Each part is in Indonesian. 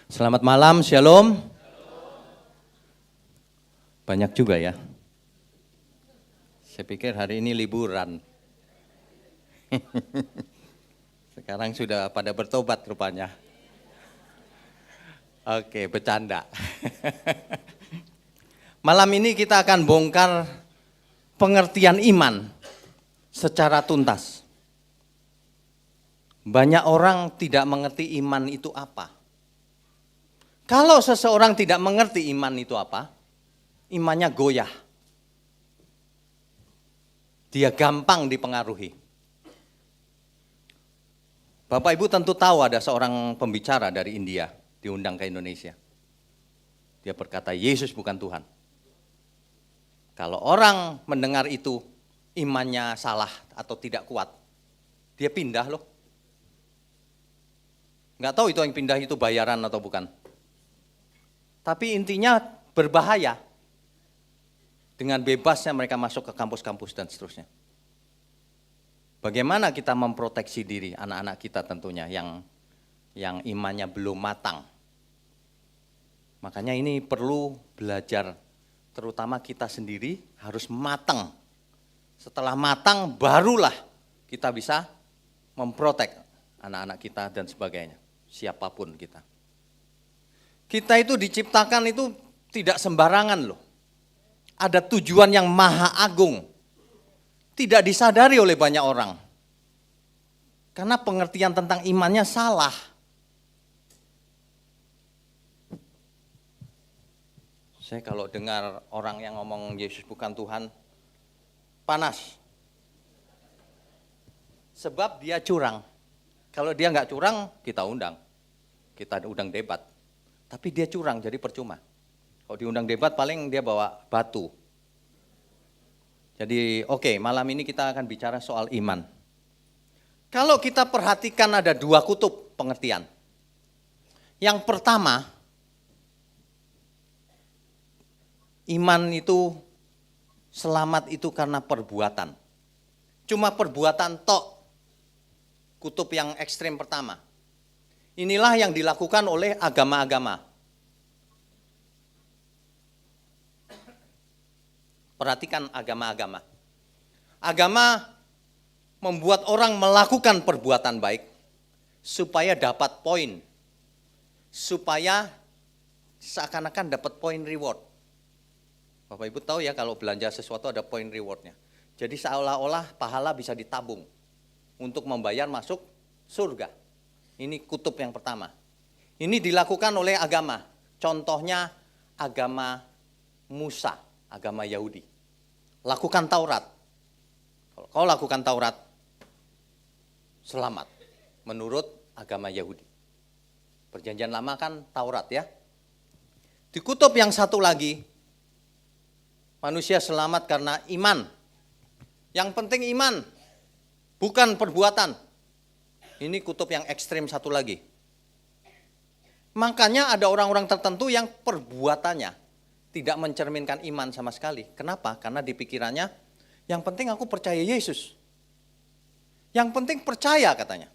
Selamat malam, shalom. Banyak juga ya. Saya pikir hari ini liburan. Sekarang sudah pada bertobat rupanya. Oke, bercanda. Malam ini kita akan bongkar pengertian iman secara tuntas. Banyak orang tidak mengerti iman itu apa. Kalau seseorang tidak mengerti iman itu apa, imannya goyah. Dia gampang dipengaruhi. Bapak Ibu tentu tahu ada seorang pembicara dari India diundang ke Indonesia. Dia berkata, Yesus bukan Tuhan. Kalau orang mendengar itu, imannya salah atau tidak kuat, dia pindah loh. Nggak tahu itu yang pindah itu bayaran atau bukan. Tapi intinya berbahaya. Dengan bebasnya mereka masuk ke kampus-kampus dan seterusnya. Bagaimana kita memproteksi diri anak-anak kita tentunya yang imannya belum matang. Makanya ini perlu belajar, terutama kita sendiri harus matang. Setelah matang barulah kita bisa memprotek anak-anak kita dan sebagainya, siapapun kita. Kita itu diciptakan itu tidak sembarangan loh. Ada tujuan yang maha agung. Tidak disadari oleh banyak orang. Karena pengertian tentang imannya salah. Saya kalau dengar orang yang ngomong Yesus bukan Tuhan, panas. Sebab dia curang. Kalau dia nggak curang, kita undang. Kita undang debat. Tapi dia curang, jadi percuma. Kalau diundang debat paling dia bawa batu. Jadi malam ini kita akan bicara soal iman. Kalau kita perhatikan ada dua kutub pengertian. Yang pertama, iman itu selamat itu karena perbuatan. Cuma perbuatan tok. Kutub yang ekstrem pertama. Inilah yang dilakukan oleh agama-agama. Perhatikan agama-agama. Agama membuat orang melakukan perbuatan baik supaya dapat poin. Supaya seakan-akan dapat poin reward. Bapak Ibu tahu ya kalau belanja sesuatu ada poin rewardnya. Jadi seolah-olah pahala bisa ditabung untuk membayar masuk surga. Ini kutub yang pertama. Ini dilakukan oleh agama. Contohnya agama Musa, agama Yahudi. Lakukan Taurat. Kalau kau lakukan Taurat, selamat. Menurut agama Yahudi. Perjanjian lama kan Taurat ya. Di kutub yang satu lagi, manusia selamat karena iman. Yang penting iman, bukan perbuatan. Ini kutub yang ekstrim satu lagi. Makanya ada orang-orang tertentu yang perbuatannya tidak mencerminkan iman sama sekali. Kenapa? Karena di pikirannya, yang penting aku percaya Yesus. Yang penting percaya katanya.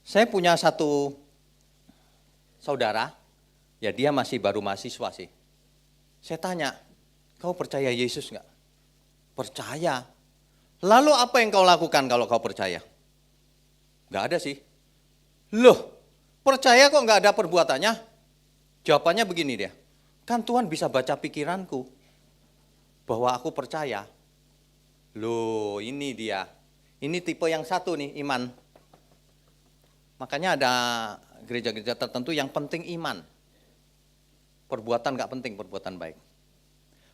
Saya punya satu saudara, ya dia masih baru mahasiswa sih. Saya tanya, kau percaya Yesus enggak? Percaya. Lalu apa yang kau lakukan kalau kau percaya? Enggak ada sih. Loh, percaya kok enggak ada perbuatannya? Jawabannya begini dia. Kan Tuhan bisa baca pikiranku. Bahwa aku percaya. Loh, ini dia. Ini tipe yang satu nih, iman. Makanya ada gereja-gereja tertentu yang penting iman. Perbuatan enggak penting, perbuatan baik.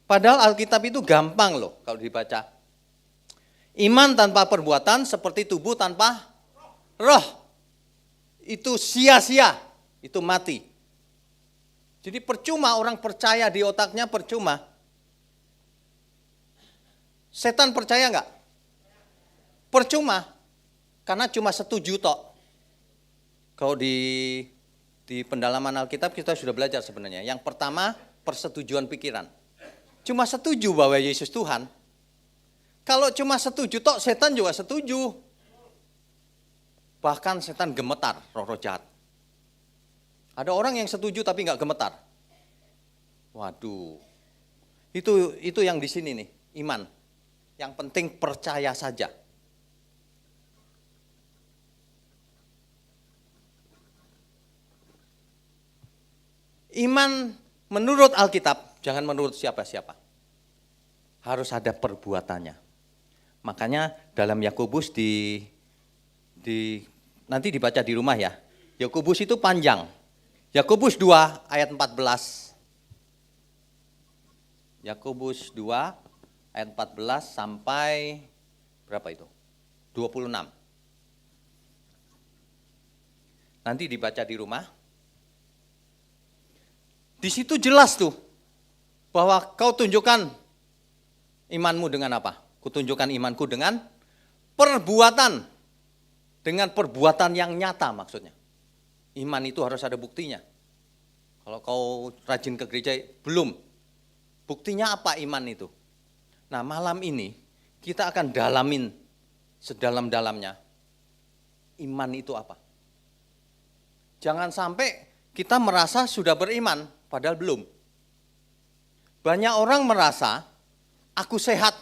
Padahal Alkitab itu gampang loh kalau dibaca. Iman tanpa perbuatan seperti tubuh tanpa roh, itu sia-sia, itu mati. Jadi percuma orang percaya di otaknya percuma. Setan percaya enggak? Percuma, karena cuma setuju tok. Kalau di pendalaman Alkitab kita sudah belajar sebenarnya. Yang pertama, persetujuan pikiran. Cuma setuju bahwa Yesus Tuhan. Kalau cuma setuju tok, setan juga setuju. Bahkan setan gemetar, roh-roh jahat. Ada orang yang setuju tapi nggak gemetar. Waduh, itu yang di sini nih, iman. Yang penting percaya saja. Iman menurut Alkitab, jangan menurut siapa-siapa. Harus ada perbuatannya. Makanya dalam Yakobus nanti dibaca di rumah ya. Yakobus itu panjang. Yakobus 2 ayat 14. Yakobus 2 ayat 14 sampai berapa itu? 26. Nanti dibaca di rumah. Di situ jelas tuh bahwa kau tunjukkan imanmu dengan apa? Kutunjukkan imanku dengan perbuatan. Dengan perbuatan yang nyata maksudnya. Iman itu harus ada buktinya. Kalau kau rajin ke gereja, belum. Buktinya apa iman itu? Nah, malam ini kita akan dalamin sedalam-dalamnya. Iman itu apa? Jangan sampai kita merasa sudah beriman, padahal belum. Banyak orang merasa, aku sehat,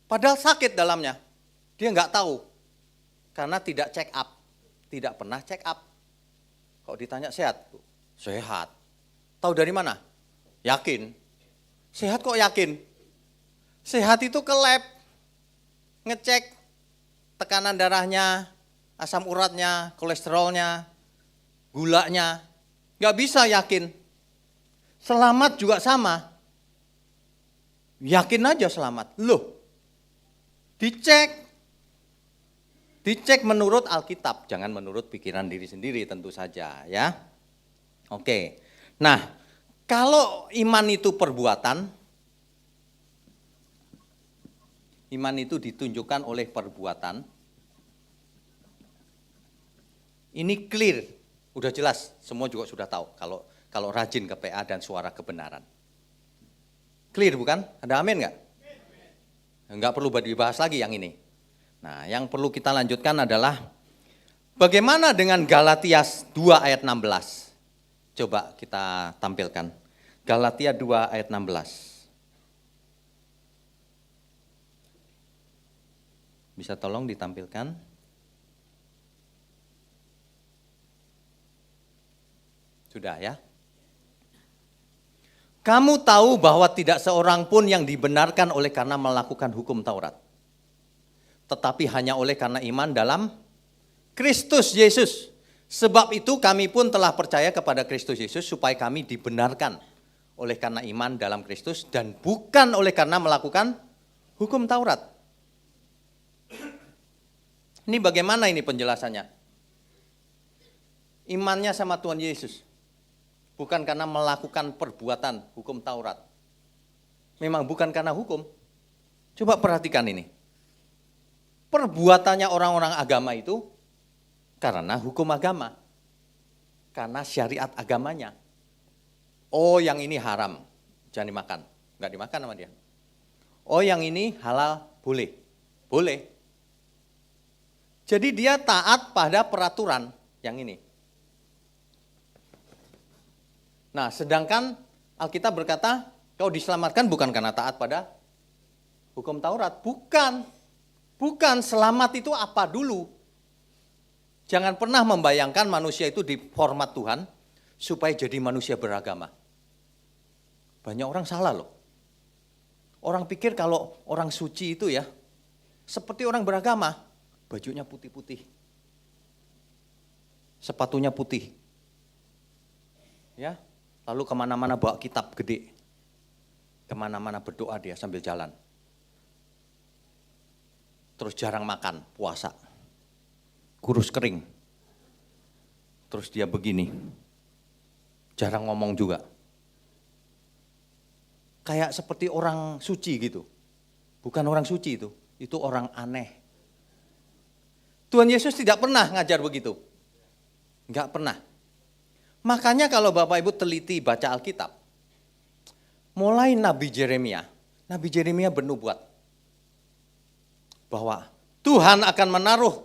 padahal sakit dalamnya. Dia nggak tahu, karena tidak check up. Tidak pernah check up. Kalau ditanya sehat, sehat. Tahu dari mana? Yakin. Sehat kok yakin? Sehat itu ke lab, ngecek tekanan darahnya, asam uratnya, kolesterolnya, gulanya. Nggak bisa yakin. Selamat juga sama. Yakin aja selamat. Loh, dicek. Dicek menurut Alkitab, jangan menurut pikiran diri sendiri tentu saja ya. Oke, nah kalau iman itu perbuatan, iman itu ditunjukkan oleh perbuatan, ini clear, udah jelas, semua juga sudah tahu kalau rajin ke PA dan suara kebenaran. Clear bukan? Ada amin nggak? Nggak perlu dibahas lagi yang ini. Nah, yang perlu kita lanjutkan adalah bagaimana dengan Galatia 2 ayat 16. Coba kita tampilkan. Galatia 2 ayat 16. Bisa tolong ditampilkan? Sudah ya? Kamu tahu bahwa tidak seorang pun yang dibenarkan oleh karena melakukan hukum Taurat. Tetapi hanya oleh karena iman dalam Kristus Yesus. Sebab itu kami pun telah percaya kepada Kristus Yesus supaya kami dibenarkan oleh karena iman dalam Kristus dan bukan oleh karena melakukan hukum Taurat. Ini bagaimana ini penjelasannya? Imannya sama Tuhan Yesus. Bukan karena melakukan perbuatan hukum Taurat. Memang bukan karena hukum. Coba perhatikan ini. Perbuatannya orang-orang agama itu karena hukum agama. Karena syariat agamanya. Oh, yang ini haram, jangan dimakan. Enggak dimakan sama dia. Oh, yang ini halal, boleh. Boleh. Jadi dia taat pada peraturan yang ini. Nah, sedangkan Alkitab berkata, kau diselamatkan bukan karena taat pada hukum Taurat. Bukan. Bukan, selamat itu apa dulu? Jangan pernah membayangkan manusia itu diformat Tuhan supaya jadi manusia beragama. Banyak orang salah loh. Orang pikir kalau orang suci itu ya, seperti orang beragama, bajunya putih-putih, sepatunya putih, ya, lalu kemana-mana bawa kitab gede, kemana-mana berdoa dia sambil jalan. Terus jarang makan, puasa, kurus kering. Terus dia begini, jarang ngomong juga. Kayak seperti orang suci gitu. Bukan orang suci itu orang aneh. Tuhan Yesus tidak pernah ngajar begitu. Enggak pernah. Makanya kalau Bapak Ibu teliti baca Alkitab, mulai Nabi Yeremia bernubuat. Bahwa Tuhan akan menaruh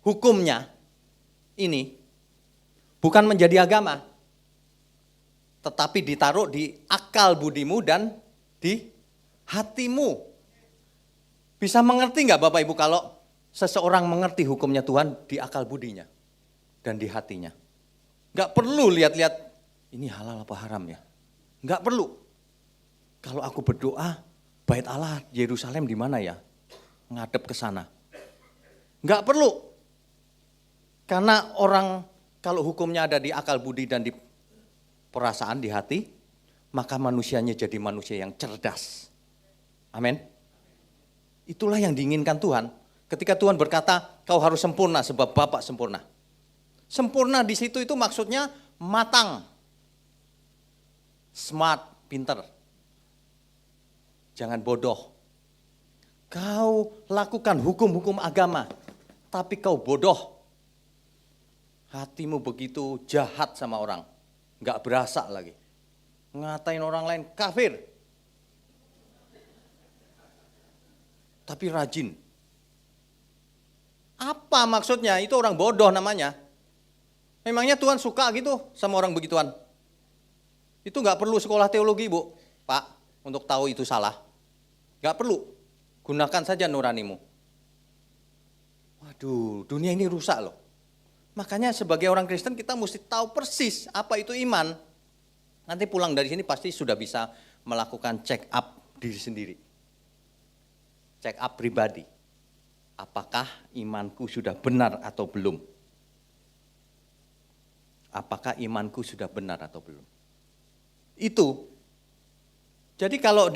hukumnya ini bukan menjadi agama, tetapi ditaruh di akal budimu dan di hatimu. Bisa mengerti nggak Bapak Ibu kalau seseorang mengerti hukumnya Tuhan di akal budinya dan di hatinya? Nggak perlu lihat-lihat ini halal apa haram ya. Nggak perlu. Kalau aku berdoa, Bait Allah Yerusalem di mana ya? Ngadep ke sana. Nggak perlu. Karena orang kalau hukumnya ada di akal budi dan di perasaan, di hati, maka manusianya jadi manusia yang cerdas. Amin. Itulah yang diinginkan Tuhan. Ketika Tuhan berkata, kau harus sempurna sebab Bapa sempurna. Sempurna di situ itu maksudnya matang, smart, pinter. Jangan bodoh. Kau lakukan hukum-hukum agama, tapi kau bodoh. Hatimu begitu jahat sama orang, nggak berasa lagi. Ngatain orang lain kafir. Tapi rajin. Apa maksudnya? Itu orang bodoh namanya. Memangnya Tuhan suka gitu sama orang begituan? Itu nggak perlu sekolah teologi, Bu, Pak, untuk tahu itu salah. Nggak perlu. Gunakan saja nuranimu. Waduh, dunia ini rusak loh. Makanya sebagai orang Kristen kita mesti tahu persis apa itu iman. Nanti pulang dari sini pasti sudah bisa melakukan check up diri sendiri. Check up pribadi. Apakah imanku sudah benar atau belum? Apakah imanku sudah benar atau belum? Itu. Jadi kalau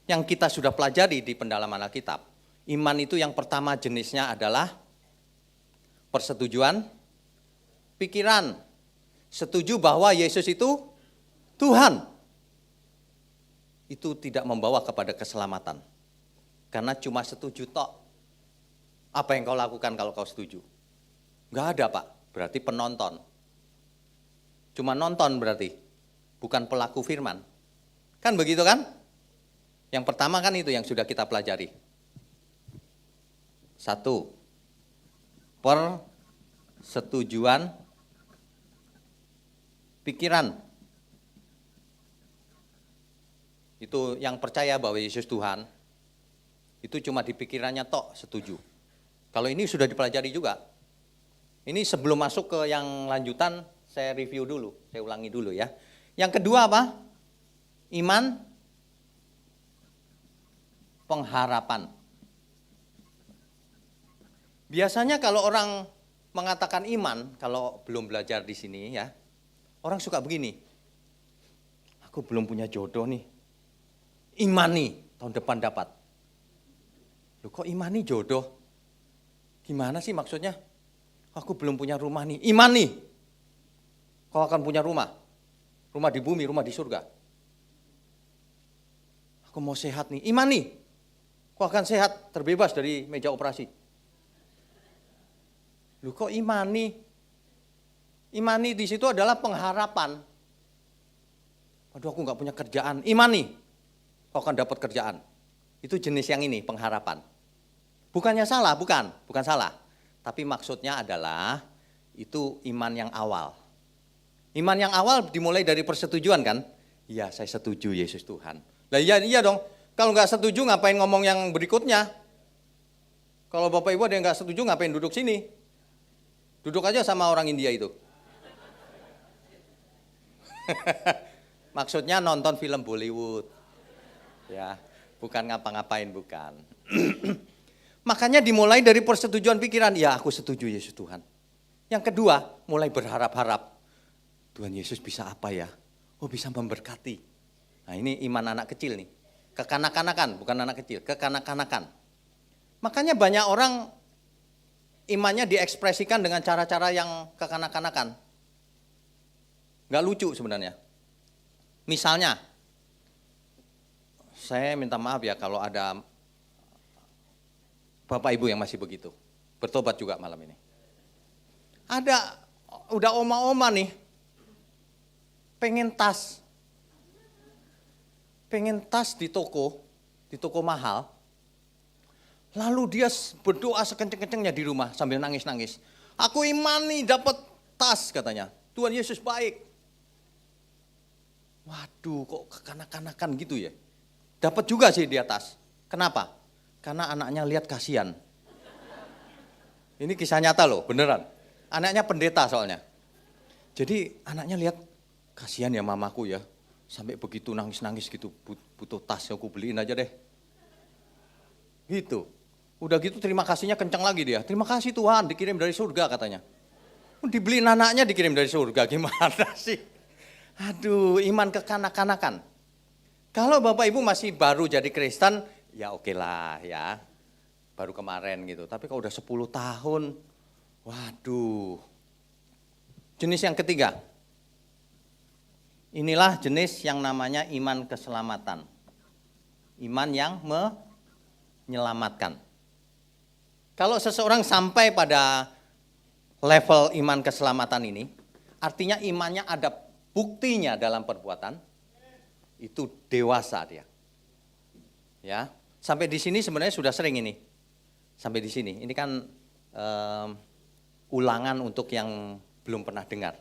yang kita sudah pelajari di pendalaman Alkitab, iman itu yang pertama jenisnya adalah persetujuan pikiran. Setuju bahwa Yesus itu Tuhan. Itu tidak membawa kepada keselamatan. Karena cuma setuju tok. Apa yang kau lakukan kalau kau setuju? Enggak ada, Pak. Berarti penonton. Cuma nonton berarti. Bukan pelaku firman. Kan begitu kan? Yang pertama kan itu yang sudah kita pelajari. 1. Persetujuan pikiran. Itu yang percaya bahwa Yesus Tuhan. Itu cuma di pikirannya tok setuju. Kalau ini sudah dipelajari juga. Ini sebelum masuk ke yang lanjutan, saya review dulu, saya ulangi dulu ya. Yang kedua apa? Iman pengharapan. Biasanya kalau orang mengatakan iman, kalau belum belajar di sini ya, orang suka begini. Aku belum punya jodoh nih. Imani, tahun depan dapat. Loh kok imani jodoh? Gimana sih maksudnya? Aku belum punya rumah nih. Imani. Kau akan punya rumah. Rumah di bumi, rumah di surga. Aku mau sehat nih. Imani. Kau akan sehat, terbebas dari meja operasi. Loh kok imani? Imani di situ adalah pengharapan. Waduh aku nggak punya kerjaan. Imani. Kau akan dapat kerjaan. Itu jenis yang ini, pengharapan. Bukannya salah, bukan salah. Tapi maksudnya adalah itu iman yang awal. Iman yang awal dimulai dari persetujuan kan? Iya, saya setuju Yesus Tuhan. Lah iya dong. Kalau nggak setuju ngapain ngomong yang berikutnya? Kalau Bapak Ibu ada yang nggak setuju ngapain duduk sini? Duduk aja sama orang India itu. Maksudnya nonton film Bollywood. Ya, bukan ngapa-ngapain, bukan. Makanya dimulai dari persetujuan pikiran, ya aku setuju Yesus Tuhan. Yang kedua, mulai berharap-harap. Tuhan Yesus bisa apa ya? Oh bisa memberkati. Nah ini iman anak kecil nih. Kekanak-kanakan, bukan anak kecil, kekanak-kanakan. Makanya banyak orang imannya diekspresikan dengan cara-cara yang kekanak-kanakan. Gak lucu sebenarnya. Misalnya, saya minta maaf ya kalau ada Bapak Ibu yang masih begitu. Bertobat juga malam ini. Ada, udah oma-oma nih, pengen tas di toko mahal, lalu dia berdoa sekenceng-kencengnya di rumah sambil nangis-nangis. Aku imani dapat tas katanya, Tuhan Yesus baik. Waduh, kok kekanak-kanakan gitu ya. Dapat juga sih di atas. Kenapa? Karena anaknya lihat kasihan. Ini kisah nyata loh, beneran. Anaknya pendeta soalnya. Jadi anaknya lihat, kasihan ya mamaku ya. Sampai begitu nangis-nangis gitu, butuh tas, aku beliin aja deh. Gitu. Udah gitu terima kasihnya kencang lagi dia. Terima kasih Tuhan, dikirim dari surga katanya. Dibeliin anaknya dikirim dari surga, gimana sih? Aduh, iman kekanak-kanakan. Kalau Bapak Ibu masih baru jadi Kristen, ya oke lah ya. Baru kemarin gitu. Tapi kalau udah 10 tahun, waduh. Jenis yang ketiga. Inilah jenis yang namanya iman keselamatan. Iman yang menyelamatkan. Kalau seseorang sampai pada level iman keselamatan ini, artinya imannya ada buktinya dalam perbuatan, itu dewasa dia. Ya, sampai di sini sebenarnya sudah sering ini. Sampai di sini. Ini kan ulangan untuk yang belum pernah dengar.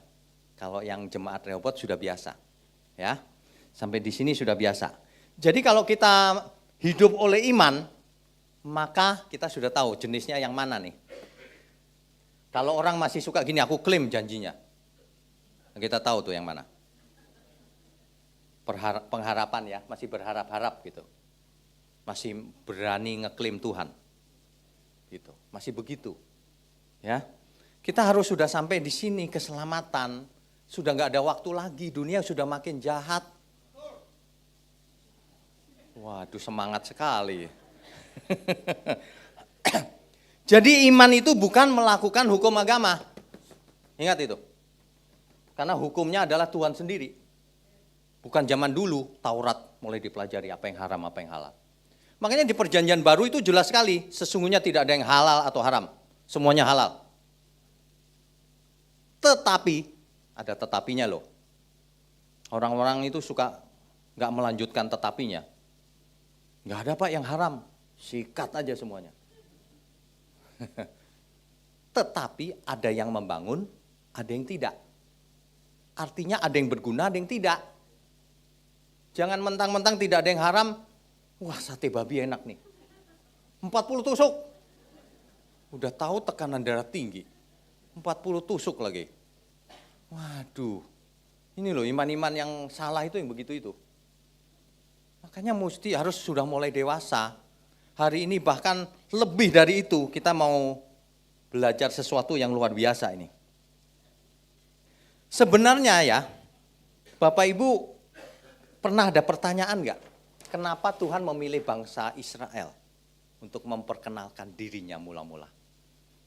Kalau yang jemaat Rehoboth sudah biasa. Ya. Sampai di sini sudah biasa. Jadi kalau kita hidup oleh iman, maka kita sudah tahu jenisnya yang mana nih. Kalau orang masih suka gini, aku klaim janjinya. Kita tahu tuh yang mana. Pengharapan ya, masih berharap-harap gitu. Masih berani ngeklaim Tuhan. Gitu. Masih begitu. Ya. Kita harus sudah sampai di sini keselamatan. Sudah enggak ada waktu lagi, dunia sudah makin jahat. Waduh, semangat sekali. Jadi iman itu bukan melakukan hukum agama. Ingat itu. Karena hukumnya adalah Tuhan sendiri. Bukan zaman dulu Taurat mulai dipelajari apa yang haram, apa yang halal. Makanya di perjanjian baru itu jelas sekali. Sesungguhnya tidak ada yang halal atau haram. Semuanya halal. Tetapi, ada tetapinya loh. Orang-orang itu suka gak melanjutkan tetapinya. Gak ada Pak yang haram. Sikat aja semuanya. Tetapi ada yang membangun, ada yang tidak. Artinya ada yang berguna, ada yang tidak. Jangan mentang-mentang tidak ada yang haram. Wah, sate babi enak nih. 40 tusuk. Udah tahu tekanan darah tinggi. 40 tusuk lagi. Waduh. Ini loh iman-iman yang salah itu yang begitu itu. Makanya mesti harus sudah mulai dewasa. Hari ini bahkan lebih dari itu kita mau belajar sesuatu yang luar biasa ini. Sebenarnya ya, Bapak Ibu pernah ada pertanyaan enggak? Kenapa Tuhan memilih bangsa Israel untuk memperkenalkan dirinya mula-mula?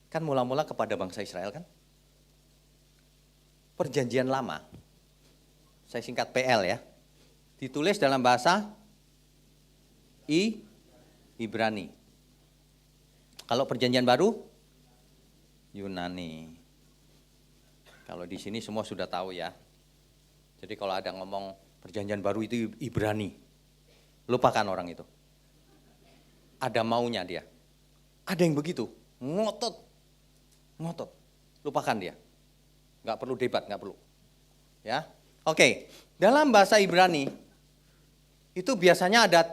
Kan mula-mula kepada bangsa Israel kan? Perjanjian lama, saya singkat PL ya, ditulis dalam bahasa Ibrani. Kalau perjanjian baru, Yunani. Kalau di sini semua sudah tahu ya. Jadi kalau ada ngomong perjanjian baru itu Ibrani, lupakan orang itu. Ada maunya dia. Ada yang begitu, ngotot, lupakan dia. Nggak perlu debat, nggak perlu. Ya, oke. Dalam bahasa Ibrani itu biasanya ada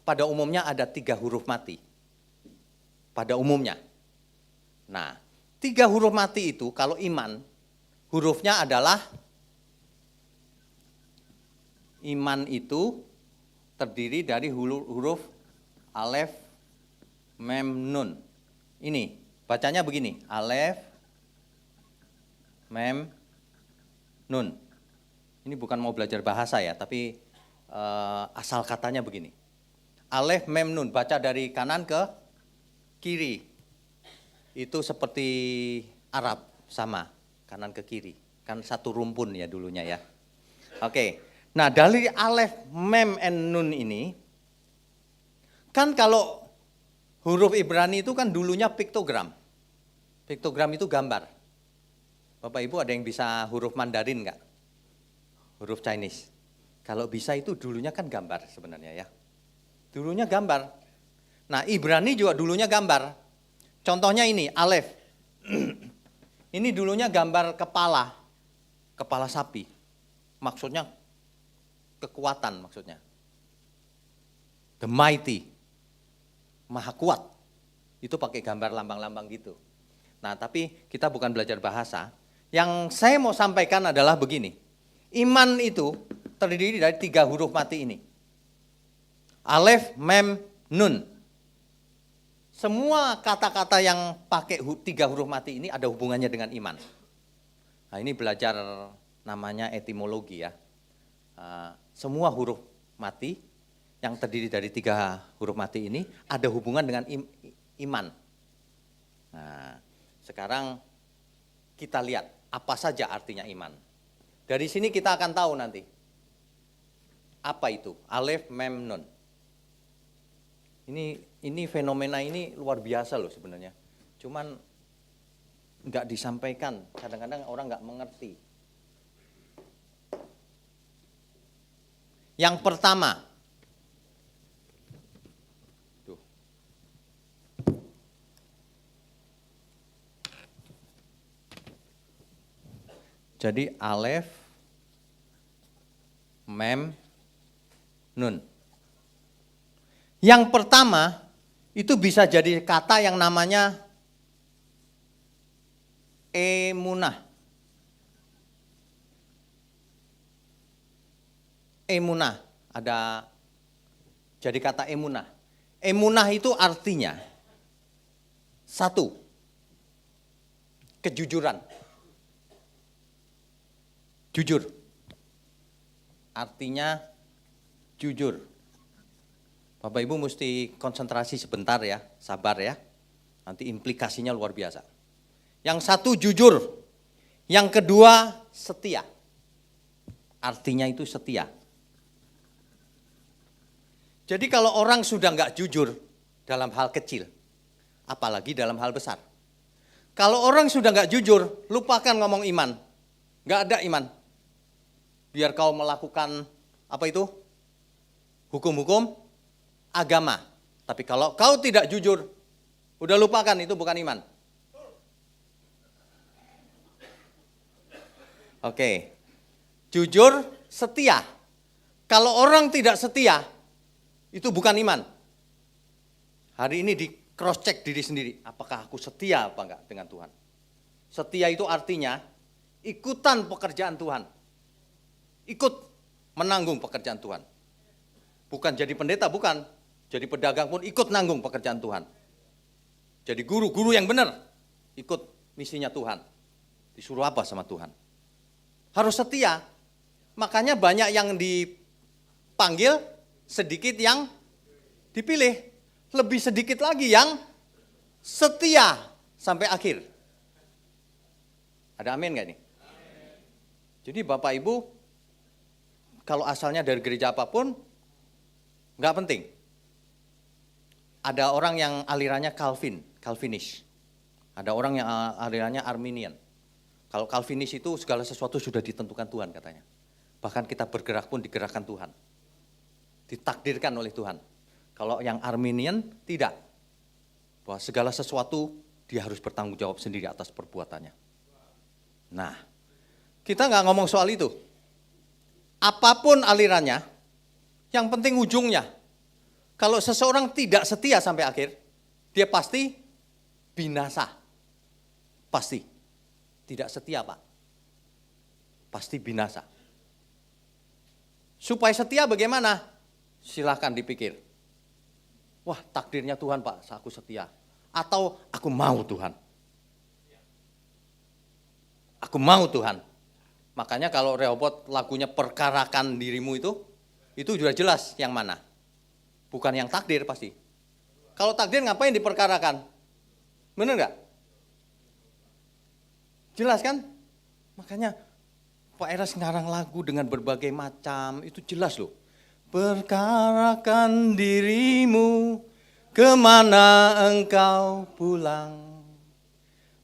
pada umumnya ada 3 huruf mati. Pada umumnya. Nah, 3 huruf mati itu kalau iman, hurufnya adalah iman itu terdiri dari huruf alef, mem, nun. Ini bacanya begini, alef, mem, nun. Ini bukan mau belajar bahasa ya, tapi asal katanya begini. Alef, mem, nun, baca dari kanan ke kiri. Itu seperti Arab, sama, kanan ke kiri. Kan satu rumpun ya dulunya ya. Oke, nah dari alef, mem, and nun ini, kan kalau huruf Ibrani itu kan dulunya piktogram. Piktogram itu gambar. Bapak Ibu ada yang bisa huruf Mandarin enggak? Huruf Chinese. Kalau bisa itu dulunya kan gambar sebenarnya ya. Dulunya gambar. Nah Ibrani juga dulunya gambar. Contohnya ini, alef. Ini dulunya gambar kepala sapi. Maksudnya kekuatan maksudnya. The mighty, maha kuat. Itu pakai gambar lambang-lambang gitu. Nah, tapi kita bukan belajar bahasa. Yang saya mau sampaikan adalah begini. Iman itu terdiri dari 3 huruf mati ini. Alef, Mem, Nun. Semua kata-kata yang pakai 3 huruf mati ini ada hubungannya dengan iman. Nah, ini belajar namanya etimologi ya. Semua huruf mati yang terdiri dari 3 huruf mati ini ada hubungan dengan iman. Nah, sekarang kita lihat apa saja artinya iman. Dari sini kita akan tahu nanti apa itu alef, mem, nun. Ini fenomena ini luar biasa loh sebenarnya. Cuman nggak disampaikan, kadang-kadang orang nggak mengerti. Yang pertama, jadi alef, mem, nun. Yang pertama itu bisa jadi kata yang namanya emunah. Emunah, ada jadi kata emunah. Emunah itu artinya 1, kejujuran. Jujur. Artinya jujur. Bapak Ibu mesti konsentrasi sebentar ya, sabar ya. Nanti implikasinya luar biasa. Yang 1 jujur, yang kedua setia. Artinya itu setia. Jadi kalau orang sudah nggak jujur dalam hal kecil, apalagi dalam hal besar. Kalau orang sudah nggak jujur, lupakan ngomong iman. Nggak ada iman. Biar kau melakukan apa itu? Hukum-hukum agama. Tapi kalau kau tidak jujur, udah lupakan, itu bukan iman. Oke. Jujur, setia. Kalau orang tidak setia, itu bukan iman. Hari ini di cross check diri sendiri, apakah aku setia apa enggak dengan Tuhan? Setia itu artinya ikutan pekerjaan Tuhan. Ikut menanggung pekerjaan Tuhan. Bukan jadi pendeta, bukan. Jadi pedagang pun ikut nanggung pekerjaan Tuhan. Jadi guru yang benar, ikut misinya Tuhan. Disuruh apa sama Tuhan? Harus setia. Makanya banyak yang dipanggil, sedikit yang dipilih. Lebih sedikit lagi yang setia sampai akhir. Ada amin gak nih? Jadi Bapak Ibu, kalau asalnya dari gereja apapun, nggak penting. Ada orang yang alirannya Calvinis. Ada orang yang alirannya Arminian. Kalau Calvinis itu segala sesuatu sudah ditentukan Tuhan katanya. Bahkan kita bergerak pun digerakkan Tuhan. Ditakdirkan oleh Tuhan. Kalau yang Arminian tidak. Bahwa segala sesuatu dia harus bertanggung jawab sendiri atas perbuatannya. Nah, kita nggak ngomong soal itu. Apapun alirannya, yang penting ujungnya. Kalau seseorang tidak setia sampai akhir, dia pasti binasa. Pasti. Tidak setia, Pak. Pasti binasa. Supaya setia bagaimana? Silahkan dipikir. Wah, takdirnya Tuhan, Pak, aku setia. Atau aku mau Tuhan. Aku mau Tuhan. Makanya kalau Rehobot lagunya perkarakan dirimu itu sudah jelas yang mana. Bukan yang takdir pasti. Kalau takdir ngapain diperkarakan? Benar nggak? Jelas kan? Makanya Pak Eras ngarang lagu dengan berbagai macam, itu jelas loh. Perkarakan dirimu, kemana engkau pulang?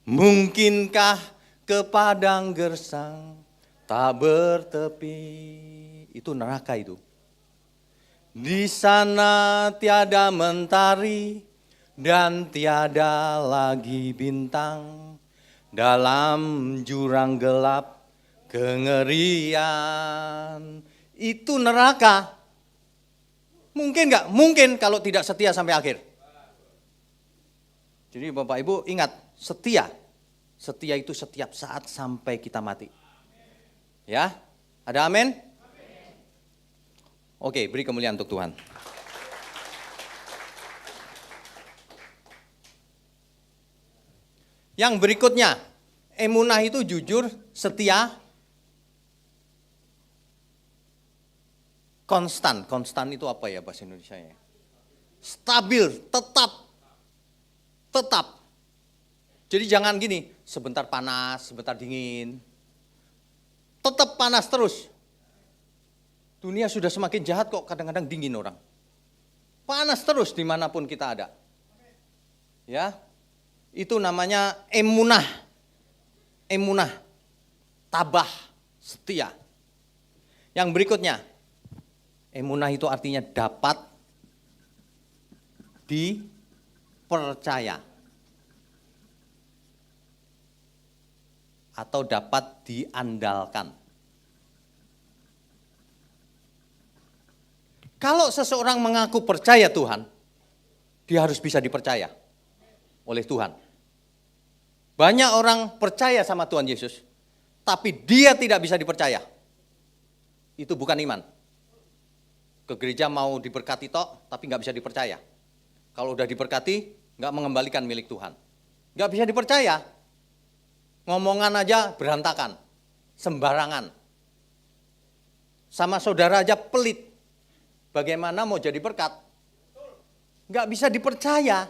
Mungkinkah ke padang gersang, tak bertepi? Itu neraka itu. Di sana tiada mentari dan tiada lagi bintang. Dalam jurang gelap kengerian Itu neraka. Mungkin nggak? Mungkin kalau tidak setia sampai akhir. Jadi Bapak Ibu ingat, setia. Setia itu setiap saat sampai kita mati. Ya, ada amin? Oke, beri kemuliaan untuk Tuhan. Yang berikutnya, emunah itu jujur, setia, konstan. Konstan itu apa ya bahasa Indonesianya? Stabil, tetap. Jadi jangan gini, sebentar panas, sebentar dingin. Tetap panas terus. Dunia sudah semakin jahat kok, kadang-kadang dingin orang. Panas terus dimanapun kita ada. Ya, itu namanya emunah. Emunah, tabah, setia. Yang berikutnya, emunah itu artinya dapat dipercaya. Atau dapat diandalkan. Kalau seseorang mengaku percaya Tuhan, dia harus bisa dipercaya oleh Tuhan. Banyak orang percaya sama Tuhan Yesus, tapi dia tidak bisa dipercaya. Itu bukan iman. Ke gereja mau diberkati tok, tapi nggak bisa dipercaya. Kalau udah diberkati, nggak mengembalikan milik Tuhan. Nggak bisa dipercaya. Ngomongan aja berantakan, sembarangan. Sama saudara aja pelit. Bagaimana mau jadi berkat? Nggak bisa dipercaya,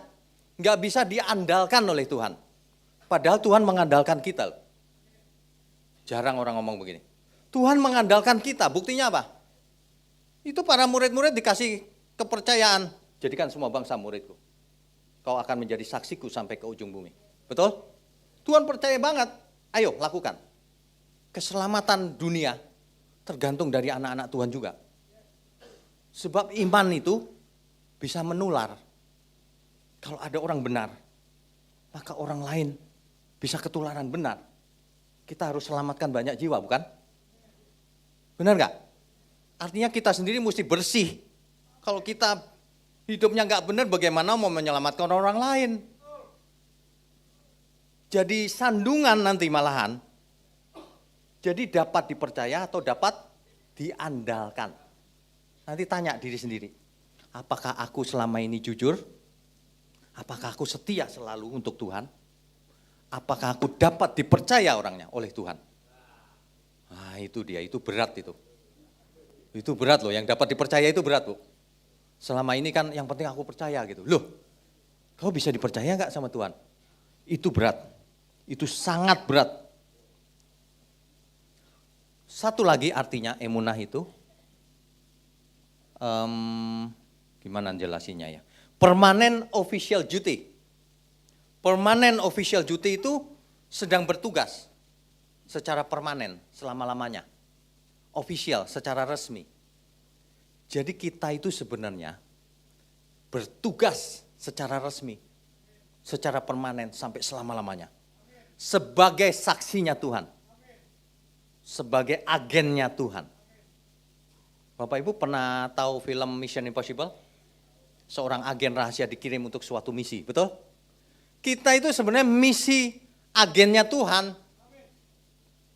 nggak bisa diandalkan oleh Tuhan. Padahal Tuhan mengandalkan kita. Jarang orang ngomong begini. Tuhan mengandalkan kita, buktinya apa? Itu para murid-murid dikasih kepercayaan. Jadikan semua bangsa muridku. Kau akan menjadi saksiku sampai ke ujung bumi. Betul? Tuhan percaya banget, ayo lakukan. Keselamatan dunia tergantung dari anak-anak Tuhan juga. Sebab iman itu bisa menular. Kalau ada orang benar, maka orang lain bisa ketularan benar. Kita harus selamatkan banyak jiwa, bukan? Benar nggak? Artinya kita sendiri mesti bersih. Kalau kita hidupnya nggak benar, bagaimana mau menyelamatkan orang lain? Jadi sandungan nanti malahan, jadi dapat dipercaya atau dapat diandalkan. Nanti tanya diri sendiri, apakah aku selama ini jujur? Apakah aku setia selalu untuk Tuhan? Apakah aku dapat dipercaya orangnya oleh Tuhan? Nah itu dia, itu berat itu. Itu berat loh, yang dapat dipercaya itu berat loh. Selama ini kan yang penting aku percaya gitu. Loh, kau bisa dipercaya nggak sama Tuhan? Itu berat. Itu sangat berat. Satu lagi artinya emunah itu, gimana jelasinnya ya? Permanent official duty. Permanent official duty itu sedang bertugas secara permanen selama-lamanya. Official, secara resmi. Jadi kita itu sebenarnya bertugas secara resmi, secara permanen sampai selama-lamanya. Sebagai saksinya Tuhan, sebagai agennya Tuhan. Bapak Ibu pernah tahu film Mission Impossible? Seorang agen rahasia dikirim untuk suatu misi, betul? Kita itu sebenarnya misi agennya Tuhan.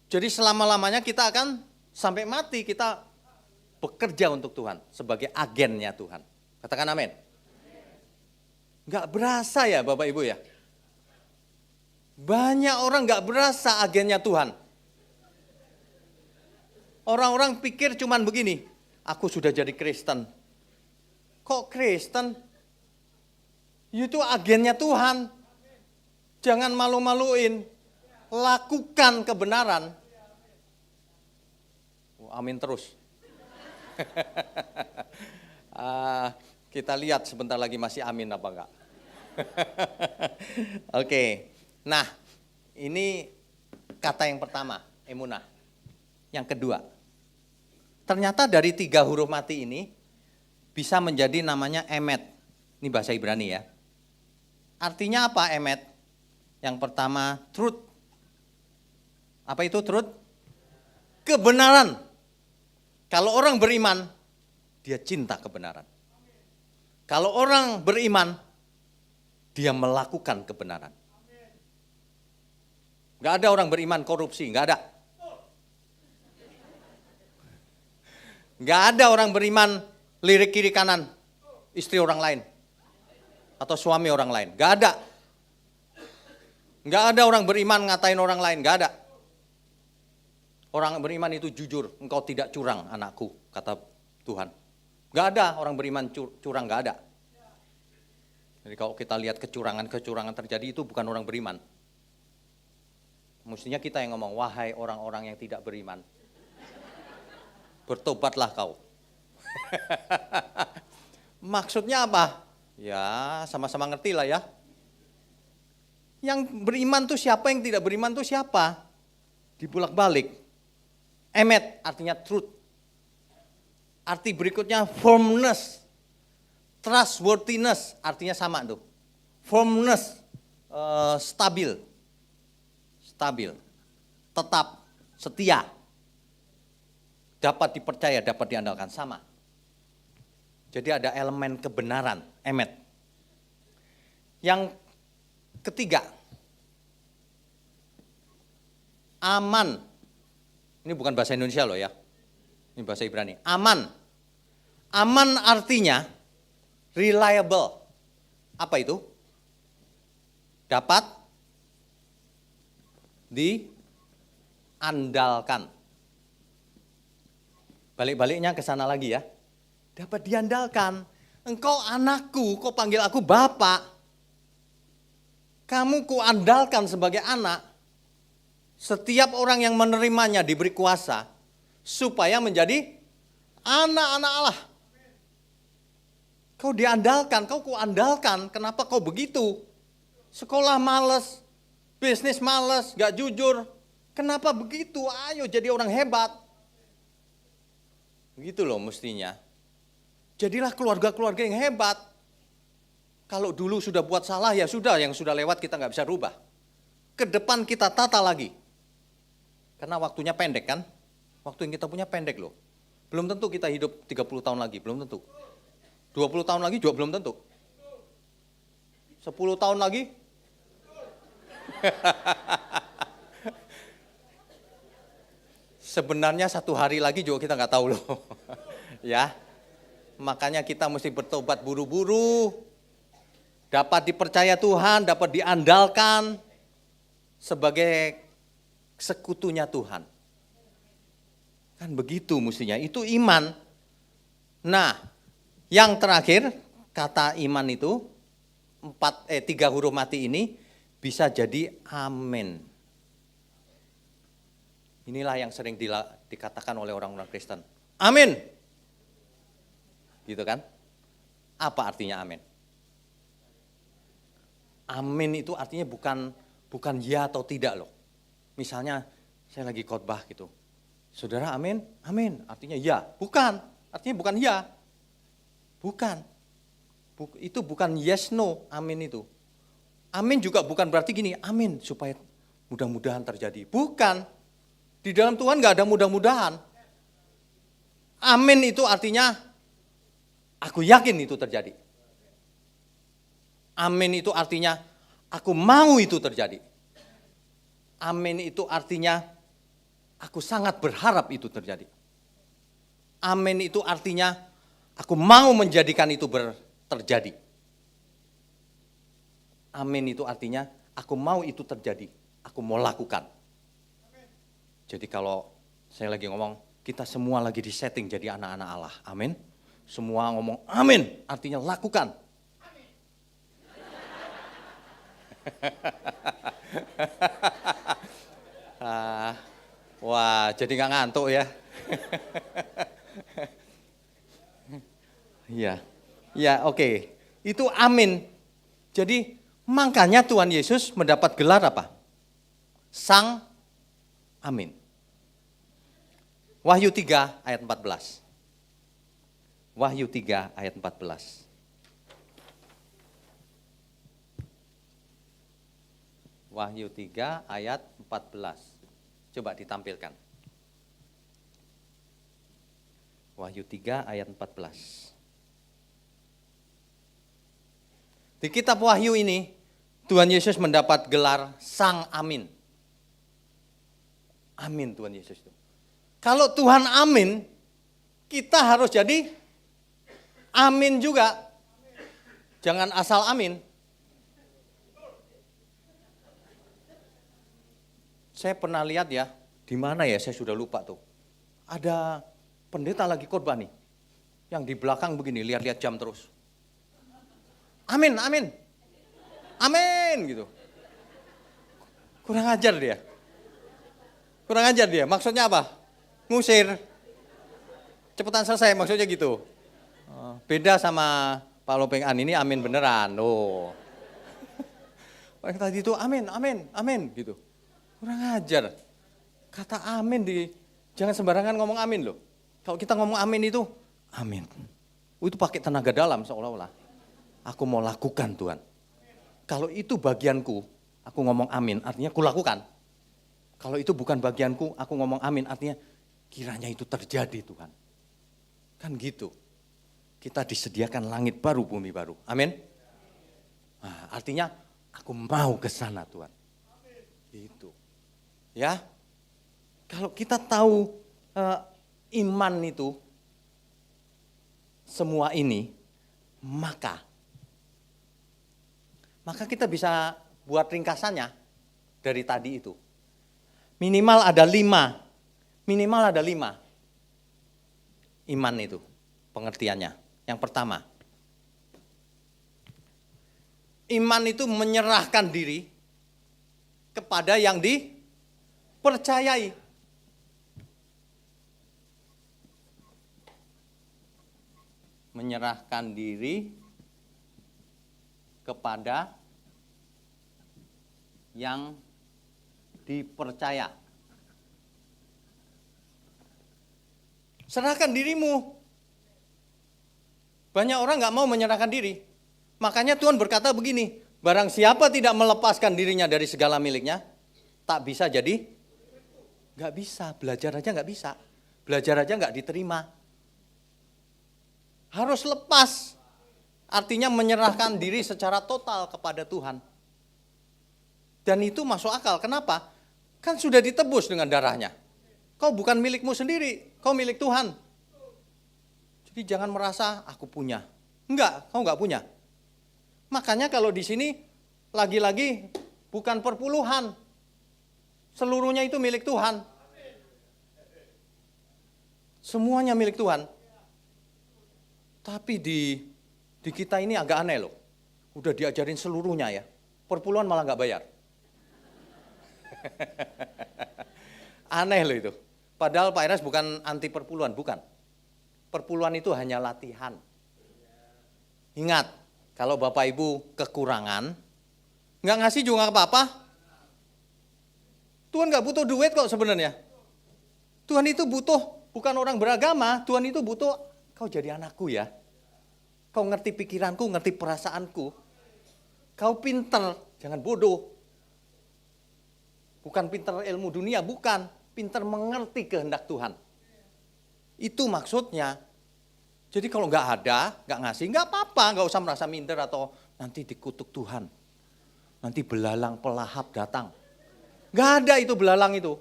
Jadi selama-lamanya kita akan sampai mati, kita bekerja untuk Tuhan, sebagai agennya Tuhan. Katakan amin. Enggak berasa ya Bapak Ibu ya? Banyak orang gak berasa agennya Tuhan. Orang-orang pikir cuman begini, aku sudah jadi Kristen. Kok Kristen? Itu agennya Tuhan. Jangan malu-maluin. Lakukan kebenaran. Amin terus. Kita lihat sebentar lagi masih amin apa enggak. Oke. Nah, ini kata yang pertama, emunah. Yang kedua, ternyata dari 3 huruf mati ini bisa menjadi namanya emet. Ini bahasa Ibrani ya. Artinya apa emet? Yang pertama, truth. Apa itu truth? Kebenaran. Kalau orang beriman, dia cinta kebenaran. Kalau orang beriman, dia melakukan kebenaran. Gak ada orang beriman korupsi, gak ada. Gak ada orang beriman lirik kiri kanan istri orang lain. Atau suami orang lain, gak ada. Gak ada orang beriman ngatain orang lain, gak ada. Orang beriman itu jujur, engkau tidak curang anakku, kata Tuhan. Gak ada orang beriman curang, gak ada. Jadi kalau kita lihat kecurangan terjadi itu bukan orang beriman. Mestinya kita yang ngomong, wahai orang-orang yang tidak beriman, bertobatlah kau. Maksudnya apa? Ya sama-sama ngerti lah ya. Yang beriman tuh siapa, yang tidak beriman tuh siapa? Dibulak-balik. Emet artinya truth. Arti berikutnya firmness. Trustworthiness artinya sama tuh. Firmness, stabil. Stabil. Tetap, setia. Dapat dipercaya, dapat diandalkan, sama. Jadi ada elemen kebenaran, emet. Yang ketiga, aman. Ini bukan bahasa Indonesia loh ya, ini bahasa Ibrani. Aman. Aman artinya reliable. Apa itu? Dapat diandalkan. Balik-baliknya ke sana lagi ya. Dapat diandalkan. Engkau anakku, kau panggil aku Bapak. Kamu kuandalkan sebagai anak. Setiap orang yang menerimanya diberi kuasa supaya menjadi anak-anak Allah. Kau diandalkan, kau kuandalkan. Kenapa kau begitu? Sekolah males, bisnis males, gak jujur. Kenapa begitu? Ayo jadi orang hebat. Begitu loh mestinya. Jadilah keluarga-keluarga yang hebat. Kalau dulu sudah buat salah, ya sudah, yang sudah lewat kita gak bisa rubah. Ke depan kita tata lagi. Karena waktunya pendek kan? Waktu yang kita punya pendek loh. Belum tentu kita hidup 30 tahun lagi, belum tentu. 20 tahun lagi juga belum tentu. 10 tahun lagi? Sebenarnya 1 hari lagi juga kita nggak tahu loh. Ya. Makanya kita mesti bertobat buru-buru. Dapat dipercaya Tuhan, dapat diandalkan sebagai sekutunya Tuhan. Kan begitu mestinya, itu iman. Nah, yang terakhir, kata iman itu, 3 huruf mati ini bisa jadi amin. Inilah yang sering dikatakan oleh orang-orang Kristen. Amin. Gitu kan? Apa artinya amin? Amin itu artinya bukan ya atau tidak loh. Misalnya saya lagi khotbah gitu. Saudara amin? Amin. Artinya ya. Bukan. Artinya bukan ya. Bukan. Itu bukan yes no amin itu. Amin juga bukan berarti gini, amin supaya mudah-mudahan terjadi. Bukan. Di dalam Tuhan gak ada mudah-mudahan. Amin itu artinya aku yakin itu terjadi. Amin itu artinya aku mau itu terjadi. Amin itu artinya aku sangat berharap itu terjadi. Amin itu artinya aku mau menjadikan itu terjadi. Amin itu artinya aku mau itu terjadi. Aku mau lakukan. Jadi kalau saya lagi ngomong, kita semua lagi disetting jadi anak-anak Allah. Amin. Semua ngomong amin, artinya lakukan. Wah, jadi nggak ngantuk ya. Iya, ya oke. Itu amin. Jadi makanya Tuhan Yesus mendapat gelar apa? Sang Amin. Wahyu 3 ayat 14. Wahyu 3 ayat 14. Wahyu 3 ayat 14. Coba ditampilkan. Wahyu 3 ayat 14. Di kitab Wahyu ini, Tuhan Yesus mendapat gelar Sang Amin. Amin Tuhan Yesus itu. Kalau Tuhan amin, kita harus jadi amin juga. Jangan asal amin. Saya pernah lihat ya, di mana ya saya sudah lupa tuh. Ada pendeta lagi khotbah nih. Yang di belakang begini, lihat-lihat jam terus. Amin, amin. Amin gitu. Kurang ajar dia. Kurang ajar dia. Maksudnya apa? Ngusir. Cepetan selesai maksudnya gitu. Beda sama Pak Lopeng An ini amin beneran. Oh. Yang tadi itu amin, amin, amin gitu. Kurang ajar. Kata amin jangan sembarangan ngomong amin loh. Kalau kita ngomong amin itu amin. Itu pakai tenaga dalam seolah-olah. Aku mau lakukan Tuhan. Kalau itu bagianku, aku ngomong amin, artinya aku lakukan. Kalau itu bukan bagianku, aku ngomong amin, artinya kiranya itu terjadi Tuhan. Kan gitu. Kita disediakan langit baru, bumi baru. Amin. Nah, artinya aku mau ke sana Tuhan. Gitu. Ya. Kalau kita tahu iman itu semua ini, maka kita bisa buat ringkasannya dari tadi itu. Minimal ada 5. Minimal ada 5. Iman itu pengertiannya. Yang pertama, iman itu menyerahkan diri kepada yang dipercayai. Menyerahkan diri kepada yang dipercaya. Serahkan dirimu. Banyak orang nggak mau menyerahkan diri. Makanya Tuhan berkata begini, barang siapa tidak melepaskan dirinya dari segala miliknya, tak bisa jadi, nggak bisa, belajar aja nggak bisa. Belajar aja nggak diterima. Harus lepas. Artinya menyerahkan diri secara total kepada Tuhan. Dan itu masuk akal. Kenapa? Kan sudah ditebus dengan darahnya. Kau bukan milikmu sendiri, kau milik Tuhan. Jadi jangan merasa aku punya. Enggak, kau enggak punya. Makanya kalau di sini lagi-lagi bukan perpuluhan. Seluruhnya itu milik Tuhan. Semuanya milik Tuhan. Tapi di kita ini agak aneh loh. Udah diajarin seluruhnya ya. Perpuluhan malah enggak bayar. Aneh loh itu. Padahal Pak Eras bukan anti perpuluhan, bukan. Perpuluhan itu hanya latihan. Ingat, kalau Bapak Ibu kekurangan, nggak ngasih juga nggak apa-apa. Tuhan nggak butuh duit kok sebenarnya. Tuhan itu butuh, bukan orang beragama, Tuhan itu butuh, kau jadi anakku ya. Kau ngerti pikiranku, ngerti perasaanku. Kau pinter, jangan bodoh. Bukan pinter ilmu dunia, bukan. Pinter mengerti kehendak Tuhan. Itu maksudnya. Jadi kalau nggak ada, nggak ngasih, nggak apa-apa, nggak usah merasa minder atau nanti dikutuk Tuhan. Nanti belalang pelahap datang. Nggak ada itu belalang itu.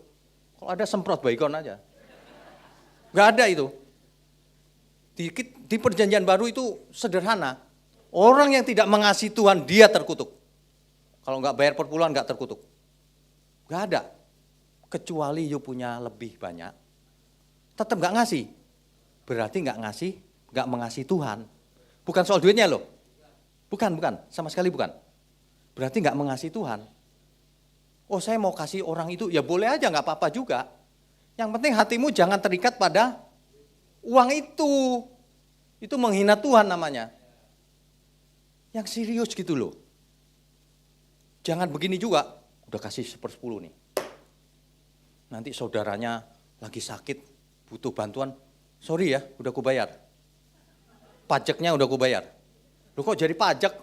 Kalau ada semprot baikon aja. Nggak ada itu. Di perjanjian baru itu sederhana. Orang yang tidak mengasihi Tuhan, dia terkutuk. Kalau nggak bayar perpuluhan, nggak terkutuk. Nggak ada. Kecuali you punya lebih banyak. Tetap nggak ngasih. Berarti nggak ngasih, nggak mengasihi Tuhan. Bukan soal duitnya loh. Bukan. Sama sekali bukan. Berarti nggak mengasihi Tuhan. Oh saya mau kasih orang itu, ya boleh aja nggak apa-apa juga. Yang penting hatimu jangan terikat pada uang itu. Itu menghina Tuhan namanya. Yang serius gitu loh. Jangan begini juga, udah kasih 1/10 nih. Nanti saudaranya lagi sakit, butuh bantuan, sorry ya, udah ku bayar. Pajaknya udah ku bayar. Loh kok jadi pajak?